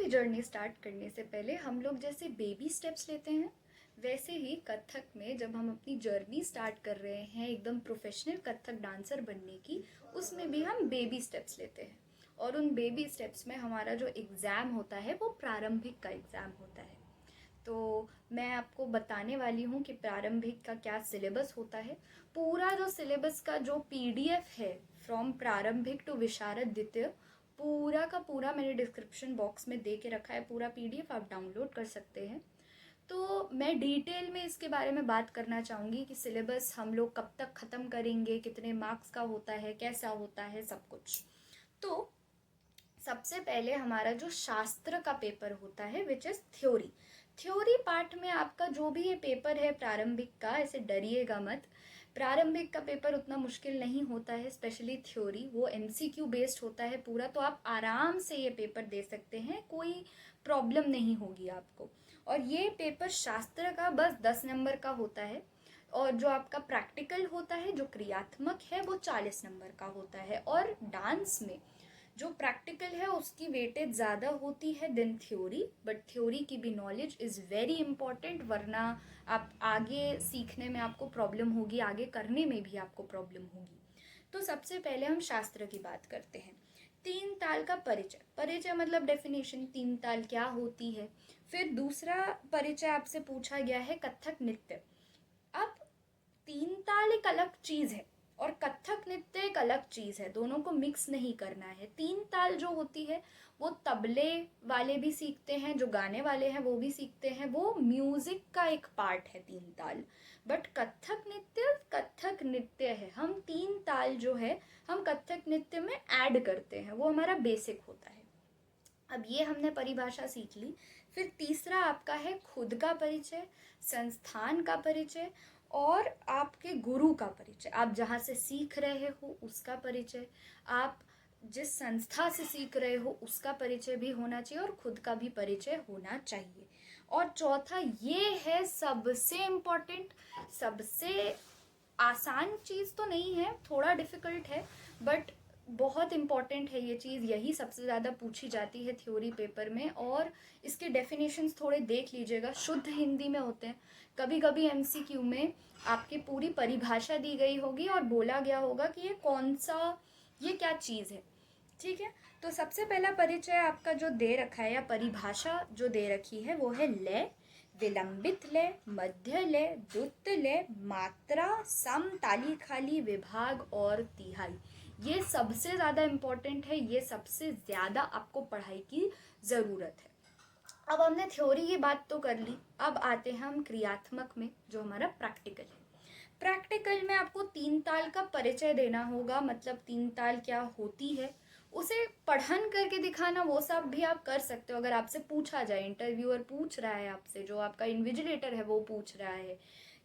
की journey start करने से पहले हम लोग जैसे बेबी स्टेप्स लेते हैं, वैसे ही कथक में जब हम अपनी जर्नी स्टार्ट कर रहे हैं एकदम प्रोफेशनल कथक डांसर बनने की, उसमें भी हम बेबी स्टेप्स लेते हैं। और उन बेबी स्टेप्स में हमारा जो एग्ज़ाम होता है वो प्रारंभिक का एग्ज़ाम होता है। तो मैं आपको बताने वाली हूँ कि प्रारंभिक का क्या सिलेबस होता है। पूरा जो सिलेबस का जो पीडीएफ है फ्रॉम प्रारंभिक टू विशारद द्वितीय, पूरा का पूरा मैंने डिस्क्रिप्शन बॉक्स में दे के रखा है। पूरा पीडीएफ आप डाउनलोड कर सकते हैं। तो मैं डिटेल में इसके बारे में बात करना चाहूँगी कि सिलेबस हम लोग कब तक ख़त्म करेंगे, कितने मार्क्स का होता है, कैसा होता है, सब कुछ। तो सबसे पहले हमारा जो शास्त्र का पेपर होता है which is theory. Theory part में आपका जो भी ये पेपर है प्रारंभिक का, ऐसे डरिएगा मत। प्रारंभिक का पेपर उतना मुश्किल नहीं होता है, स्पेशली थ्योरी। वो एमसीक्यू बेस्ड होता है पूरा, तो आप आराम से ये पेपर दे सकते हैं, कोई प्रॉब्लम नहीं होगी आपको। और ये पेपर शास्त्र का बस 10 नंबर का होता है, और जो आपका प्रैक्टिकल होता है, जो क्रियात्मक है, वो 40 नंबर का होता है। और डांस में जो प्रैक्टिकल है उसकी वेटेज ज़्यादा होती है देन थ्योरी, बट थ्योरी की भी नॉलेज इज़ वेरी इंपॉर्टेंट, वरना आप आगे सीखने में आपको प्रॉब्लम होगी, आगे करने में भी आपको प्रॉब्लम होगी। तो सबसे पहले हम शास्त्र की बात करते हैं। तीन ताल का परिचय। परिचय मतलब डेफिनेशन, तीन ताल क्या होती है। फिर दूसरा परिचय आपसे पूछा गया है कथक नृत्य। अब तीन ताल एक अलग चीज़ है और कथक नृत्य एक अलग चीज़ है, दोनों को मिक्स नहीं करना है। तीन ताल जो होती है वो तबले वाले भी सीखते हैं, जो गाने वाले हैं वो भी सीखते हैं, वो म्यूजिक का एक पार्ट है तीन ताल। बट कथक नृत्य है, हम तीन ताल जो है हम कथक नृत्य में ऐड करते हैं, वो हमारा बेसिक होता है। अब ये हमने परिभाषा सीख ली। फिर तीसरा आपका है खुद का परिचय, संस्थान का परिचय और आपके गुरु का परिचय। आप जहाँ से सीख रहे हो उसका परिचय, आप जिस संस्था से सीख रहे हो उसका परिचय भी होना चाहिए और खुद का भी परिचय होना चाहिए। और चौथा ये है सबसे इम्पोर्टेंट, सबसे आसान चीज़ तो नहीं है, थोड़ा डिफ़िकल्ट है, बट बहुत इम्पॉर्टेंट है ये चीज़। यही सबसे ज़्यादा पूछी जाती है थ्योरी पेपर में, और इसके डेफिनेशंस थोड़े देख लीजिएगा, शुद्ध हिंदी में होते हैं। कभी कभी एमसीक्यू में आपकी पूरी परिभाषा दी गई होगी और बोला गया होगा कि ये कौन सा, ये क्या चीज़ है। ठीक है, तो सबसे पहला परिचय आपका जो दे रखा है या परिभाषा जो दे रखी है वो है लय, विलंबित लय, मध्य लय, द्रुत लय, मात्रा, सम, ताली खाली, विभाग और तिहाई। ये सबसे ज़्यादा इम्पोर्टेंट है, ये सबसे ज़्यादा आपको पढ़ाई की ज़रूरत है। अब हमने थ्योरी की बात तो कर ली, अब आते हैं हम क्रियात्मक में, जो हमारा प्रैक्टिकल है। प्रैक्टिकल में आपको तीन ताल का परिचय देना होगा, मतलब तीन ताल क्या होती है उसे पढ़न करके दिखाना, वो सब भी आप कर सकते हो। अगर आपसे पूछा जाए, इंटरव्यूअर पूछ रहा है आपसे, जो आपका इन्विजिलेटर है वो पूछ रहा है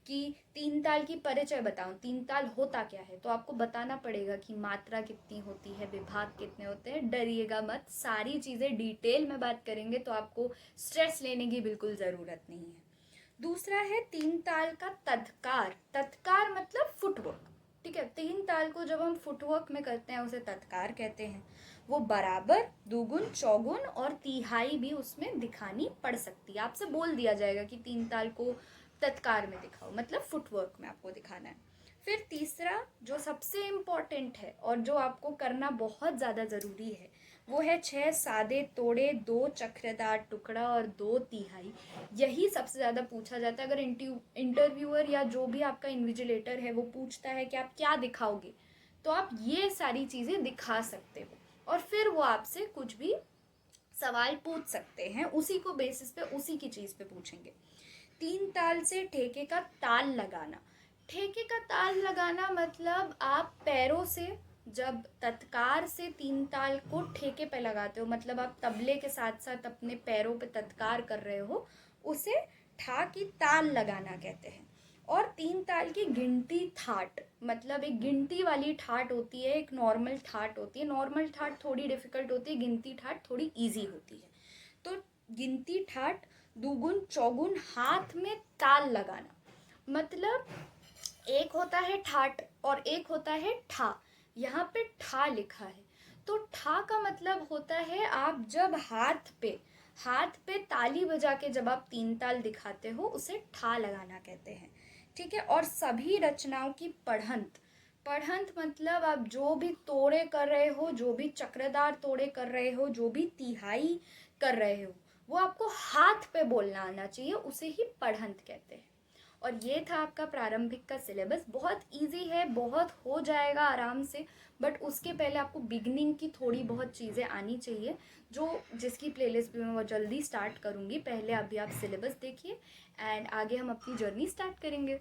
कि तीन ताल की परिचय बताओ, तीन ताल होता क्या है, तो आपको बताना पड़ेगा कि मात्रा कितनी होती है, विभाग कितने होते हैं। डरिएगा मत, सारी चीज़ें डिटेल में बात करेंगे, तो आपको स्ट्रेस लेने की बिल्कुल ज़रूरत नहीं है। दूसरा है तीन ताल का तत्कार। तत्कार मतलब फुटवर्क। ठीक है, तीन ताल को जब हम फुटवर्क में करते हैं उसे तत्कार कहते हैं। वो बराबर, दुगुन, चौगुन और तिहाई भी उसमें दिखानी पड़ सकती है। आपसे बोल दिया जाएगा कि तीन ताल को तत्कार में दिखाओ, मतलब फुटवर्क में आपको दिखाना है। फिर तीसरा जो सबसे इम्पॉर्टेंट है और जो आपको करना बहुत ज़्यादा ज़रूरी है, वो है 6 सादे तोड़े, 2 चक्रदार टुकड़ा और 2 तिहाई। यही सबसे ज़्यादा पूछा जाता है। अगर इंटरव्यूअर या जो भी आपका इन्विजिलेटर है वो पूछता है कि आप क्या दिखाओगे, तो आप ये सारी चीज़ें दिखा सकते हो, और फिर वो आपसे कुछ भी सवाल पूछ सकते हैं, उसी को बेसिस पे, उसी की चीज़ पे पूछेंगे। तीन ताल से ठेके का ताल लगाना। ठेके का ताल लगाना मतलब आप पैरों से जब तत्कार से तीन ताल को ठेके पे लगाते हो, मतलब आप तबले के साथ साथ अपने पैरों पे तत्कार कर रहे हो, उसे ठा की ताल लगाना कहते हैं। और तीन ताल की गिनती ठाट, मतलब एक गिनती वाली ठाट होती है, एक नॉर्मल ठाट होती है। नॉर्मल ठाट थोड़ी डिफिकल्ट होती है, गिनती ठाट थोड़ी इजी होती है। तो गिनती ठाट, दुगुन, चौगुन, हाथ में ताल लगाना, मतलब एक होता है ठाट और एक होता है ठा। यहाँ पे ठा लिखा है, तो ठा का मतलब होता है आप जब हाथ पे ताली बजा के जब आप 3 ताल दिखाते हो उसे ठा लगाना कहते हैं। ठीक है। और सभी रचनाओं की पढ़ंत, पढ़ंत मतलब आप जो भी तोड़े कर रहे हो, जो भी चक्रदार तोड़े कर रहे हो, जो भी तिहाई कर रहे हो, वो आपको हाथ पे बोलना आना चाहिए, उसे ही पढ़ंत कहते हैं। और ये था आपका प्रारंभिक का सिलेबस। बहुत इजी है, बहुत हो जाएगा आराम से, बट उसके पहले आपको बिगनिंग की थोड़ी बहुत चीज़ें आनी चाहिए, जो जिसकी प्लेलिस्ट भी मैं बहुत जल्दी स्टार्ट करूँगी। पहले अभी आप सिलेबस देखिए एंड आगे हम अपनी जर्नी स्टार्ट करेंगे।